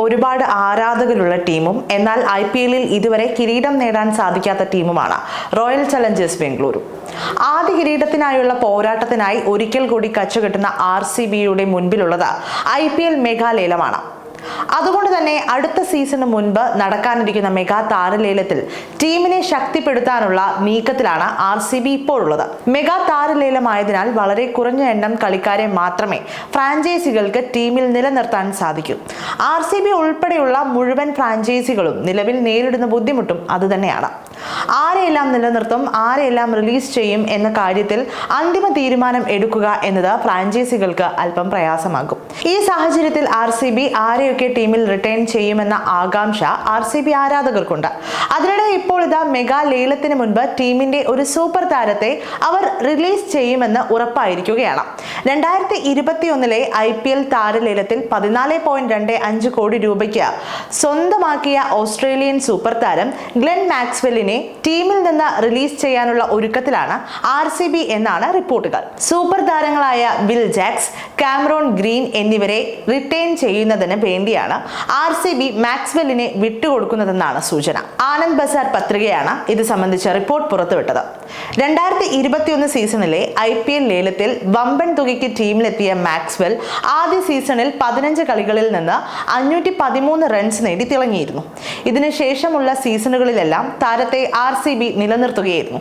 ഒരുപാട് ആരാധകരുള്ള ടീമും എന്നാൽ IPLൽ ഇതുവരെ കിരീടം നേടാൻ സാധിക്കാത്ത ടീമുമാണ് റോയൽ ചലഞ്ചേഴ്സ് ബംഗളൂരു. ആദ്യ കിരീടത്തിനായുള്ള പോരാട്ടത്തിനായി ഒരിക്കൽ കൂടി കച്ചുകെട്ടുന്ന RCBയുടെ മുൻപിലുള്ളത് IPL മെഗാലേലമാണ്. അതുകൊണ്ട് തന്നെ അടുത്ത സീസണിന് മുൻപ് നടക്കാനിരിക്കുന്ന മെഗാ താരലേലത്തിൽ ടീമിനെ ശക്തിപ്പെടുത്താനുള്ള നീക്കത്തിലാണ് RCB ഇപ്പോഴുള്ളത്. മെഗാ താരലേലമായതിനാൽ വളരെ കുറഞ്ഞ എണ്ണം കളിക്കാരെ മാത്രമേ ഫ്രാഞ്ചൈസികൾക്ക് ടീമിൽ നിലനിർത്താൻ സാധിക്കൂ. RCB ഉൾപ്പെടെയുള്ള മുഴുവൻ ഫ്രാഞ്ചൈസികളും നിലവിൽ നേരിടുന്ന ബുദ്ധിമുട്ടും അതുതന്നെയാണ്. ആരെയെല്ലാം നിലനിർത്തും, ആരെയെല്ലാം റിലീസ് ചെയ്യും എന്ന കാര്യത്തിൽ അന്തിമ തീരുമാനം എടുക്കുക എന്നത് ഫ്രാഞ്ചൈസികൾക്ക് അല്പം പ്രയാസമാകും. ഈ സാഹചര്യത്തിൽ RCB ആരെയൊക്കെ ടീമിൽ റിട്ടേൺ ചെയ്യുമെന്ന ആകാംക്ഷ RCB ആരാധകർക്കുണ്ട്. അതിനിടെ ഇപ്പോൾ ഇതാ മെഗാ ലേലത്തിന് മുൻപ് ടീമിന്റെ ഒരു സൂപ്പർ താരത്തെ അവർ റിലീസ് ചെയ്യുമെന്ന് ഉറപ്പായിരിക്കുകയാണ്. 2021 IPL താരലേലത്തിൽ 14.25 കോടി രൂപയ്ക്ക് സ്വന്തമാക്കിയ ഓസ്ട്രേലിയൻ സൂപ്പർ താരം ഗ്ലെൻ മാക്സ്വെല്ലിനെ ടീമിൽ നിന്ന് റിലീസ് ചെയ്യാനുള്ള ഒരുക്കത്തിലാണ് RCB എന്നാണ് റിപ്പോർട്ടുകൾ. സൂപ്പർ താരങ്ങളായ വിൽ ജാക്സ്, കാമറോൺ ഗ്രീൻ എന്നിവരെ റിട്ടേൺ ചെയ്യുന്നതിന് വേണ്ടിയാണ് RCB മാക്സ്വെല്ലിനെ വിട്ടുകൊടുക്കുന്നതെന്നാണ് സൂചന. ആനന്ദ് ബസാർ പത്രികയാണ് ഇത് സംബന്ധിച്ച റിപ്പോർട്ട് പുറത്തുവിട്ടത്. 2021 സീസണിലെ IPL ലേലത്തിൽ വമ്പൻ തുകയ്ക്ക് ടീമിലെത്തിയ മാക്സ്വെൽ ആദ്യ സീസണിൽ 15 കളികളിൽ നിന്ന് 513 റൺസ് നേടി തിളങ്ങിയിരുന്നു. ഇതിനുശേഷമുള്ള സീസണുകളിലെല്ലാം താരത്തെ RCB നിലനിർത്തുകയായിരുന്നു.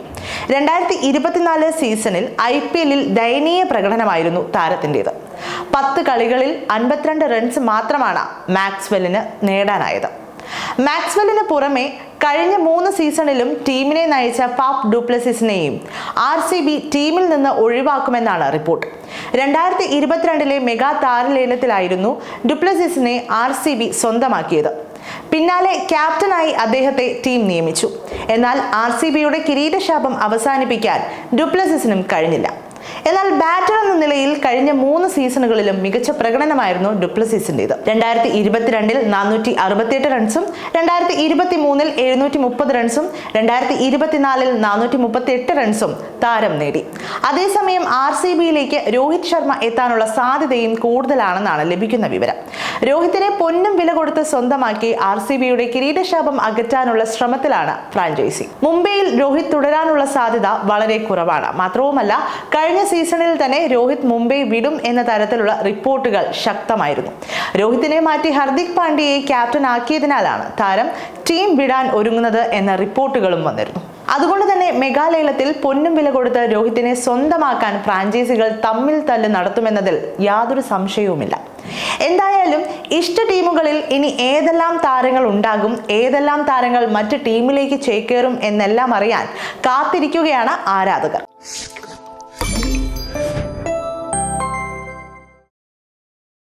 2024 സീസണിൽ IPLൽ ദയനീയ പ്രകടനമായിരുന്നു താരത്തിൻ്റെത്. 10 കളികളിൽ 52 റൺസ് മാത്രമാണ് മാക്സ്വെല്ലിന് നേടാനായത്. മാക്സ്വെല്ലിന് പുറമെ കഴിഞ്ഞ 3 സീസണിലും ടീമിനെ നയിച്ച ഫാഫ് ഡു പ്ലെസിസിനെയും RCB ടീമിൽ നിന്ന് ഒഴിവാക്കുമെന്നാണ് റിപ്പോർട്ട്. 2022 മെഗാ താരലേലത്തിലായിരുന്നു ഡു പ്ലെസിസിനെ RCB സ്വന്തമാക്കിയത്. പിന്നാലെ ക്യാപ്റ്റനായി അദ്ദേഹത്തെ ടീം നിയമിച്ചു. എന്നാൽ RCBയുടെ കിരീടശാപം അവസാനിപ്പിക്കാൻ ഡു പ്ലെസിസിനും കഴിഞ്ഞില്ല. എന്നാൽ ബാറ്റർ എന്ന നിലയിൽ കഴിഞ്ഞ 3 സീസണുകളിലും മികച്ച പ്രകടനമായിരുന്നു ഡു പ്ലെസിസിന്റേത്. 2022 468 റൺസും 2023 730 റൺസും 2024 438 റൺസും താരം നേടി. അതേസമയം RCBയിലേക്ക് രോഹിത് ശർമ്മ എത്താനുള്ള സാധ്യതയും കൂടുതലാണെന്നാണ് ലഭിക്കുന്ന വിവരം. രോഹിത്തിനെ പൊന്നും വില കൊടുത്ത് സ്വന്തമാക്കി RCBയുടെ കിരീടശാപം അകറ്റാനുള്ള ശ്രമത്തിലാണ് ഫ്രാഞ്ചൈസി. മുംബൈയിൽ രോഹിത് തുടരാനുള്ള സാധ്യത വളരെ കുറവാണ്. മാത്രവുമല്ല, കഴിഞ്ഞ സീസണിൽ തന്നെ രോഹിത് മുംബൈ വിടും എന്ന തരത്തിലുള്ള റിപ്പോർട്ടുകൾ ശക്തമായിരുന്നു. രോഹിത്തിനെ മാറ്റി ഹർദിക് പാണ്ഡ്യയെ ക്യാപ്റ്റൻ ആക്കിയതിനാലാണ് താരം ടീം വിടാൻ ഒരുങ്ങുന്നത് എന്ന റിപ്പോർട്ടുകളും വന്നിരുന്നു. അതുകൊണ്ട് തന്നെ മെഗാലേലത്തിൽ പൊന്നും വില കൊടുത്ത് രോഹിത്തിനെ സ്വന്തമാക്കാൻ ഫ്രാഞ്ചൈസികൾ തമ്മിൽ തല്ല് നടത്തുമെന്നതിൽ യാതൊരു സംശയവുമില്ല. എന്തായാലും ഇഷ്ട ടീമുകളിൽ ഇനി ഏതെല്ലാം താരങ്ങൾ ഉണ്ടാകും, ഏതെല്ലാം താരങ്ങൾ മറ്റ് ടീമിലേക്ക് ചേക്കേറും എന്നെല്ലാം അറിയാൻ കാത്തിരിക്കുകയാണ് ആരാധകർ.